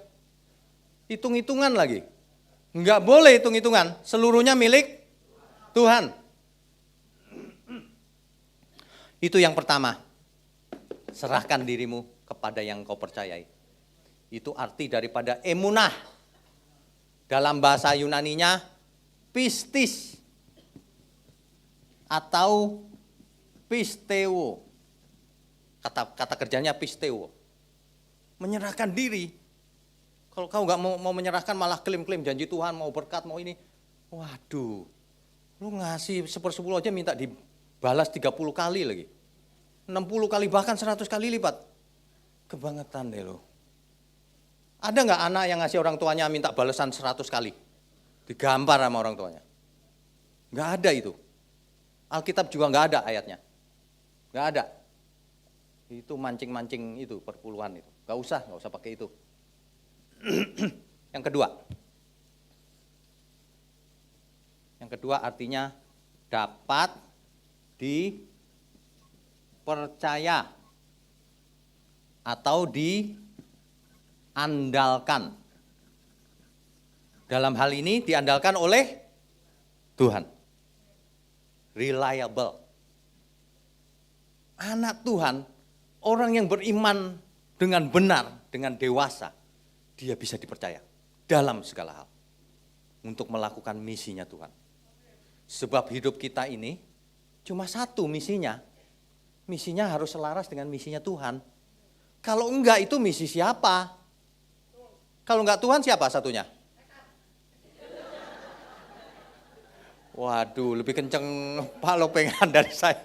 Hitung-hitungan lagi. Enggak boleh hitung-hitungan, seluruhnya milik Tuhan. Itu yang pertama. Serahkan dirimu kepada yang kau percayai. Itu arti daripada emunah. Dalam bahasa Yunaninya pistis atau pisteo. Kata kerjanya pisteo. Menyerahkan diri. Kalau kau nggak mau menyerahkan malah klaim-klaim janji Tuhan, mau berkat, mau ini. Waduh, lu ngasih 1/10 aja minta dibalas 30 kali lagi. 60 kali bahkan 100 kali lipat. Kebangetan deh lo. Ada nggak anak yang ngasih orang tuanya minta balasan 100 kali? Digampar sama orang tuanya. Nggak ada itu. Alkitab juga nggak ada ayatnya. Nggak ada. Itu mancing-mancing itu, perpuluhan itu. Nggak usah pakai itu. Yang kedua artinya dapat dipercaya atau diandalkan. Dalam hal ini diandalkan oleh Tuhan. Reliable. Anak Tuhan, orang yang beriman dengan benar, dengan dewasa, dia bisa dipercaya dalam segala hal untuk melakukan misinya Tuhan. Sebab hidup kita ini cuma satu misinya. Misinya harus selaras dengan misinya Tuhan. Kalau enggak itu misi siapa? Kalau enggak Tuhan siapa satunya? Waduh, lebih kenceng Pak Lopengan dari saya.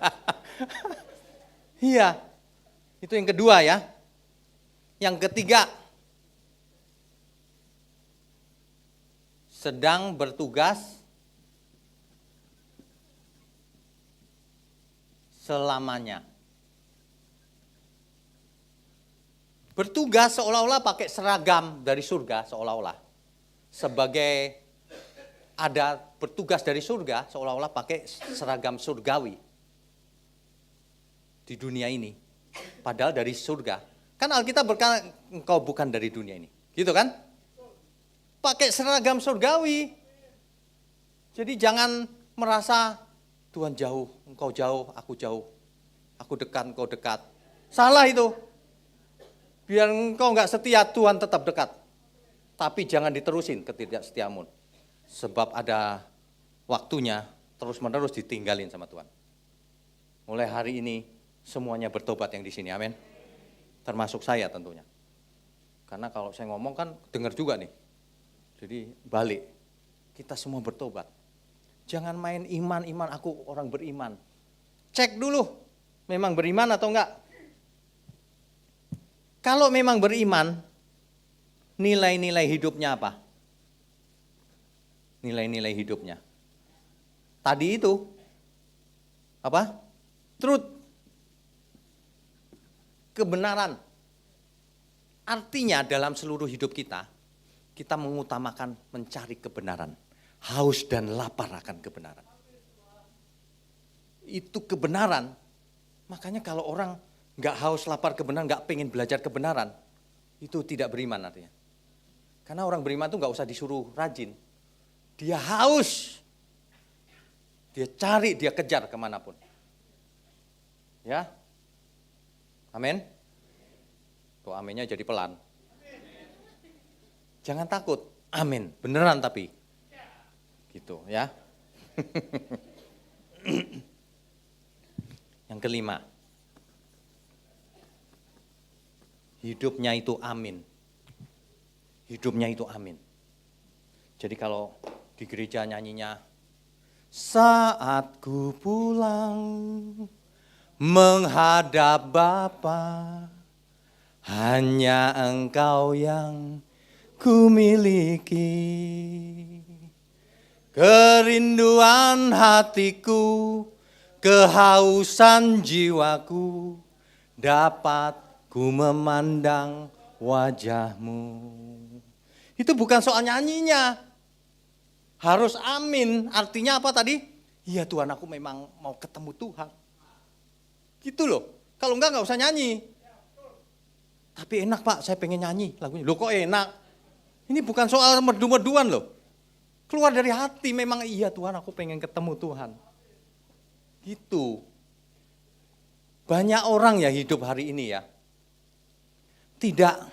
Iya, itu yang kedua ya. Yang ketiga, sedang bertugas selamanya. Bertugas seolah-olah pakai seragam dari surga, seolah-olah. Sebagai ada bertugas dari surga, seolah-olah pakai seragam surgawi di dunia ini. Padahal dari surga. Kan Alkitab berkata, engkau bukan dari dunia ini. Gitu kan? Pakai seragam surgawi. Jadi jangan merasa Tuhan jauh, engkau jauh, aku dekat, engkau dekat. Salah itu. Biar engkau enggak setia, Tuhan tetap dekat. Tapi jangan diterusin ketidaksetiamu. Sebab ada waktunya terus-menerus ditinggalin sama Tuhan. Mulai hari ini semuanya bertobat yang di sini, amin. Termasuk saya tentunya. Karena kalau saya ngomong kan dengar juga nih. Jadi balik, kita semua bertobat. Jangan main iman, aku orang beriman. Cek dulu, memang beriman atau enggak. Kalau memang beriman, nilai-nilai hidupnya apa? Nilai-nilai hidupnya. Tadi itu, apa? Truth. Kebenaran. Artinya dalam seluruh hidup kita mengutamakan mencari kebenaran. Haus dan lapar akan kebenaran. Itu kebenaran. Makanya kalau orang nggak haus lapar kebenaran, nggak pengen belajar kebenaran, itu tidak beriman artinya. Karena orang beriman itu nggak usah disuruh rajin. Dia haus. Dia cari, dia kejar kemanapun. Ya. Amin. Tuh aminnya jadi pelan. Jangan takut, amin, beneran tapi. Gitu ya. Yang kelima, hidupnya itu amin. Hidupnya itu amin. Jadi kalau di gereja nyanyinya, saat ku pulang menghadap Bapa, hanya Engkau yang ku miliki. Kerinduan hatiku, kehausan jiwaku, dapat ku memandang wajah-Mu. Itu bukan soal nyanyinya. Harus amin. Artinya apa tadi? Iya Tuhan, aku memang mau ketemu Tuhan. Gitu loh. Kalau enggak usah nyanyi. Tapi enak Pak, saya pengen nyanyi lagunya. Loh kok enak? Ini bukan soal merdu-merduan loh. Keluar dari hati memang, iya Tuhan aku pengen ketemu Tuhan. Gitu. Banyak orang ya hidup hari ini ya, tidak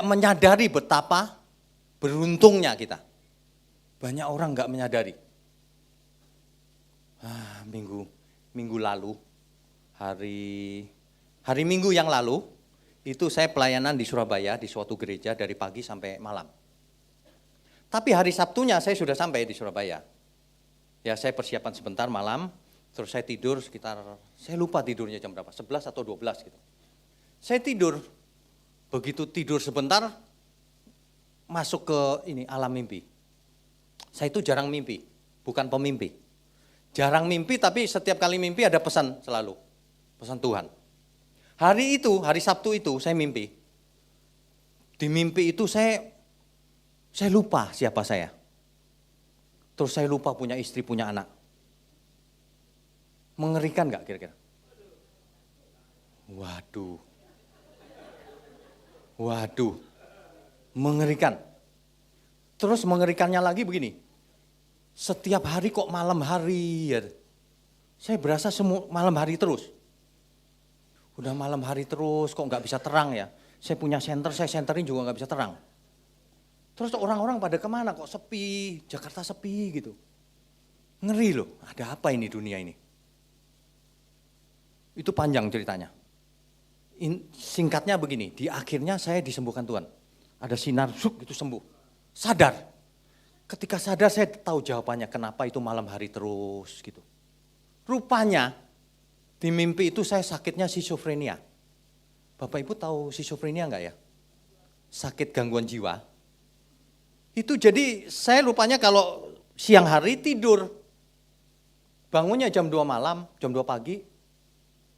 menyadari betapa beruntungnya kita. Banyak orang nggak menyadari. Minggu lalu, hari Minggu yang lalu, itu saya pelayanan di Surabaya, di suatu gereja dari pagi sampai malam. Tapi hari Sabtunya saya sudah sampai di Surabaya. Ya saya persiapan sebentar malam, terus saya tidur sekitar, saya lupa tidurnya jam berapa, 11 atau 12 gitu. Saya tidur, begitu tidur sebentar, masuk ke alam mimpi. Saya itu jarang mimpi, bukan pemimpi. Jarang mimpi, tapi setiap kali mimpi ada pesan selalu, pesan Tuhan. Hari Sabtu itu saya mimpi. Di mimpi itu saya lupa siapa saya. Terus saya lupa punya istri, punya anak. Mengerikan gak kira-kira? Waduh, mengerikan. Terus mengerikannya lagi begini, setiap hari kok malam hari ya. Saya berasa malam hari terus. Udah malam hari terus kok gak bisa terang ya. Saya punya senter, saya senterin juga gak bisa terang. Terus orang-orang pada kemana kok sepi, Jakarta sepi gitu. Ngeri loh, ada apa ini dunia ini? Itu panjang ceritanya. Singkatnya begini, di akhirnya saya disembuhkan Tuhan. Ada sinar, gitu sembuh. Sadar. Ketika sadar saya tahu jawabannya kenapa itu malam hari terus gitu. Rupanya di mimpi itu saya sakitnya schizophrenia. Bapak Ibu tahu schizophrenia enggak ya? Sakit gangguan jiwa. Itu jadi saya rupanya kalau siang hari tidur, bangunnya jam 2 malam, jam 2 pagi,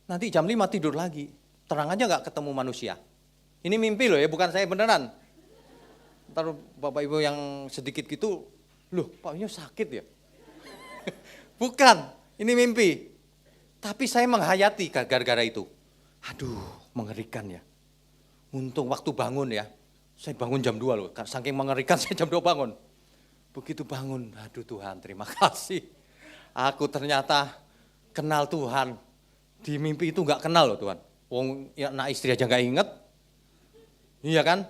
nanti jam 5 tidur lagi. Terang aja gak ketemu manusia. Ini mimpi loh ya, bukan saya beneran. Ntar Bapak Ibu yang sedikit gitu, loh Pak Inyo sakit ya? Bukan, ini mimpi. Tapi saya menghayati gara-gara itu. Aduh, mengerikan ya. Untung waktu bangun ya, saya bangun jam 2 loh, saking mengerikan saya jam 2 bangun. Begitu bangun, aduh Tuhan terima kasih. Aku ternyata kenal Tuhan. Di mimpi itu gak kenal loh Tuhan. Wong ya, anak istri aja gak inget. Iya kan?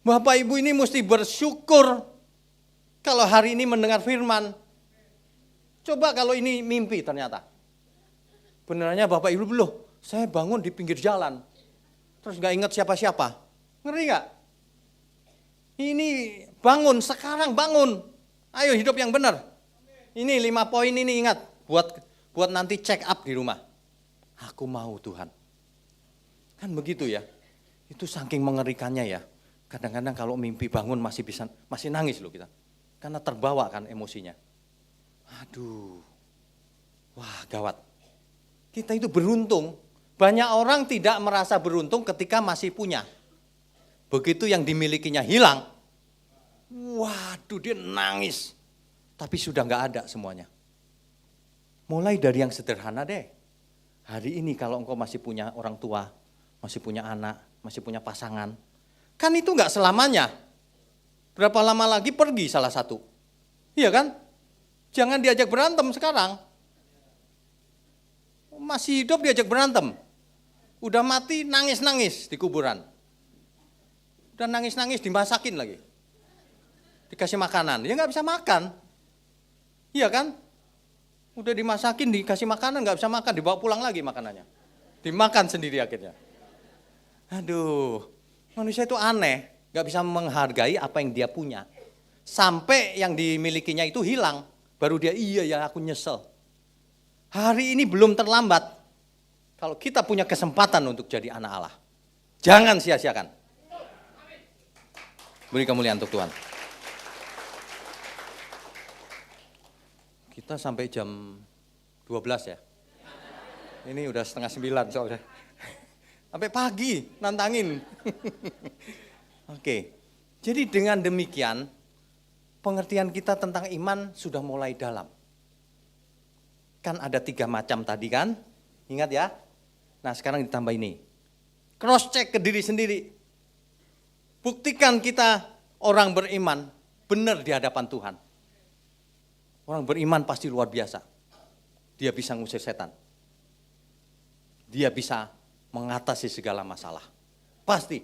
Bapak Ibu ini mesti bersyukur kalau hari ini mendengar firman. Coba kalau ini mimpi ternyata. Benerannya Bapak Ibu belum, saya bangun di pinggir jalan. Terus gak inget siapa-siapa. Ngeri gak? Ini bangun, sekarang bangun. Ayo hidup yang benar. Ini 5 poin ini ingat. Buat nanti check up di rumah. Aku mau Tuhan. Kan begitu ya. Itu saking mengerikannya ya. Kadang-kadang kalau mimpi bangun masih nangis loh kita. Karena terbawa kan emosinya. Aduh. Wah gawat. Kita itu beruntung. Banyak orang tidak merasa beruntung ketika masih punya. Begitu yang dimilikinya hilang, waduh dia nangis. Tapi sudah gak ada semuanya. Mulai dari yang sederhana deh. Hari ini kalau engkau masih punya orang tua, masih punya anak, masih punya pasangan. Kan itu gak selamanya. Berapa lama lagi pergi salah satu. Iya kan? Jangan diajak berantem sekarang. Masih hidup diajak berantem. Udah mati nangis-nangis di kuburan. Dan nangis-nangis dimasakin lagi. Dikasih makanan, ya gak bisa makan. Iya kan? Udah dimasakin, dikasih makanan, gak bisa makan, dibawa pulang lagi makanannya. Dimakan sendiri akhirnya. Aduh, manusia itu aneh, gak bisa menghargai apa yang dia punya. Sampai yang dimilikinya itu hilang, baru dia iya ya aku nyesel. Hari ini belum terlambat, kalau kita punya kesempatan untuk jadi anak Allah. Jangan sia-siakan. Beri kemuliaan untuk Tuhan. Kita sampai jam 12 ya. Ini udah 8:30 soalnya. Sampai pagi nantangin. Oke. Jadi dengan demikian pengertian kita tentang iman sudah mulai dalam. Kan ada 3 macam tadi kan? Ingat ya? Nah sekarang ditambah ini. Cross check ke diri sendiri. Buktikan kita orang beriman benar di hadapan Tuhan. Orang beriman pasti luar biasa. Dia bisa ngusir setan. dia bisa mengatasi segala masalah. Pasti.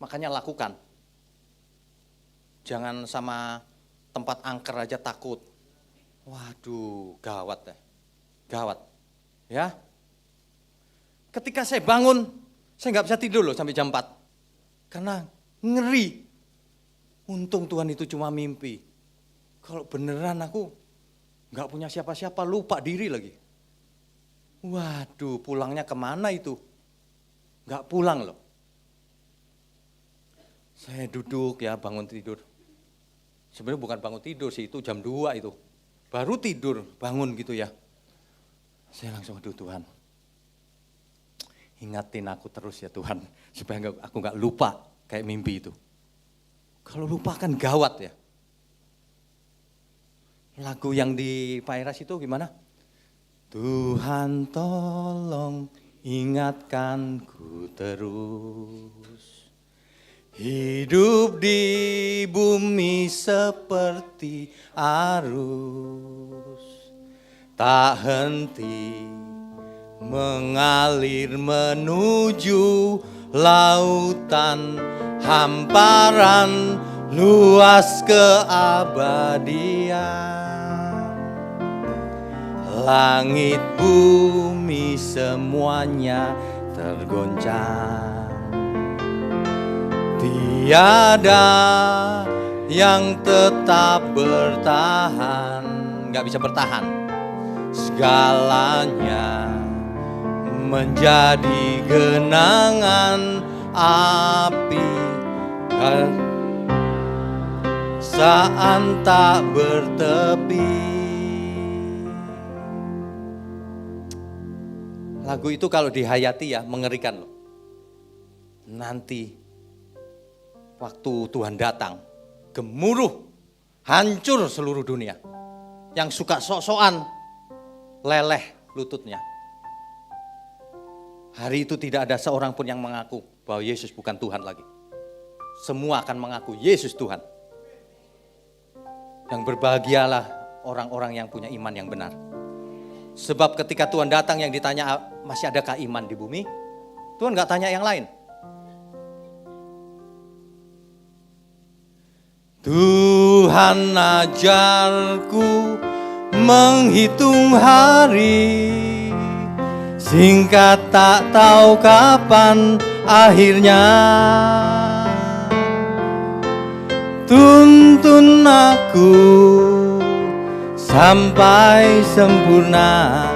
Makanya lakukan. Jangan sama tempat angker aja takut. Waduh, gawat deh. Gawat. Ya. Ketika saya bangun, saya nggak bisa tidur loh sampai jam 4. Karena ngeri. Untung Tuhan itu cuma mimpi. Kalau beneran aku nggak punya siapa-siapa, lupa diri lagi. Waduh, pulangnya kemana itu? Nggak pulang loh. Saya duduk ya, bangun tidur. Sebenarnya bukan bangun tidur sih, itu jam 2 itu. Baru tidur, bangun gitu ya. Saya langsung, aduh Tuhan, ingatin aku terus ya Tuhan, supaya aku nggak lupa kayak mimpi itu. Kalau lupa kan gawat ya. Lagu yang di Pak Eras itu gimana? Tuhan tolong ingatkanku terus. Hidup di bumi seperti arus. Tak henti mengalir menuju lautan hamparan luas keabadian. Langit bumi semuanya tergoncang. Tiada yang tetap bertahan, nggak bisa bertahan. Segalanya menjadi genangan api saat tak bertepi. Lagu itu kalau dihayati ya mengerikan loh. Nanti waktu Tuhan datang, gemuruh, hancur seluruh dunia. Yang suka sok-sokan, leleh lututnya. Hari itu tidak ada seorang pun yang mengaku bahwa Yesus bukan Tuhan lagi. Semua akan mengaku Yesus Tuhan. Yang berbahagialah orang-orang yang punya iman yang benar. Sebab ketika Tuhan datang yang ditanya masih adakah iman di bumi? Tuhan gak tanya yang lain. Tuhan ajarku menghitung hari, singkat tak tahu kapan akhirnya. Tuntun aku sampai sempurna,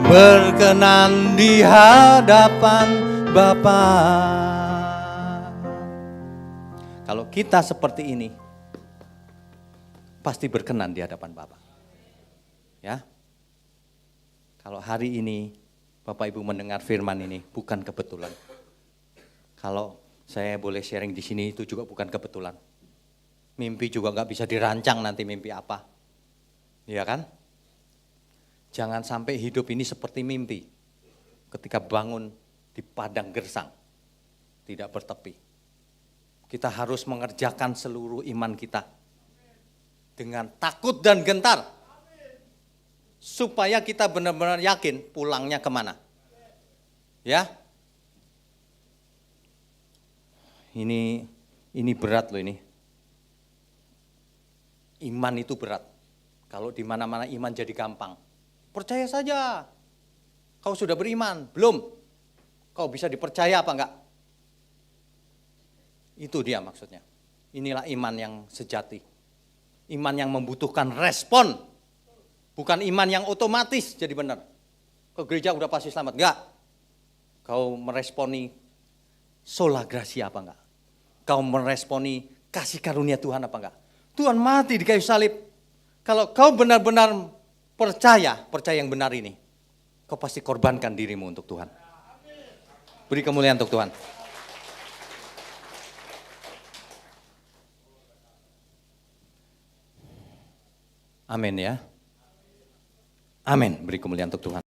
berkenan di hadapan Bapa. Kalau kita seperti ini, pasti berkenan di hadapan Bapa. Ya. Kalau hari ini Bapak Ibu mendengar firman ini bukan kebetulan. Kalau saya boleh sharing di sini itu juga bukan kebetulan. Mimpi juga nggak bisa dirancang nanti mimpi apa. Iya kan? Jangan sampai hidup ini seperti mimpi. Ketika bangun di padang gersang, tidak bertepi. Kita harus mengerjakan seluruh iman kita dengan takut dan gentar. Supaya kita benar-benar yakin pulangnya kemana. Ya. Ini berat loh ini. Iman itu berat. Kalau di mana-mana iman jadi gampang. Percaya saja. Kau sudah beriman, belum? Kau bisa dipercaya apa enggak? Itu dia maksudnya. Inilah iman yang sejati. Iman yang membutuhkan respon. Bukan iman yang otomatis jadi benar. Ke gereja udah pasti selamat. Enggak. Kau meresponi sola gracia apa enggak? Kau meresponi kasih karunia Tuhan apa enggak? Tuhan mati di kayu salib. Kalau kau benar-benar percaya yang benar ini, kau pasti korbankan dirimu untuk Tuhan. Beri kemuliaan untuk Tuhan. Amin ya. Amin. Beri kemuliaan untuk Tuhan.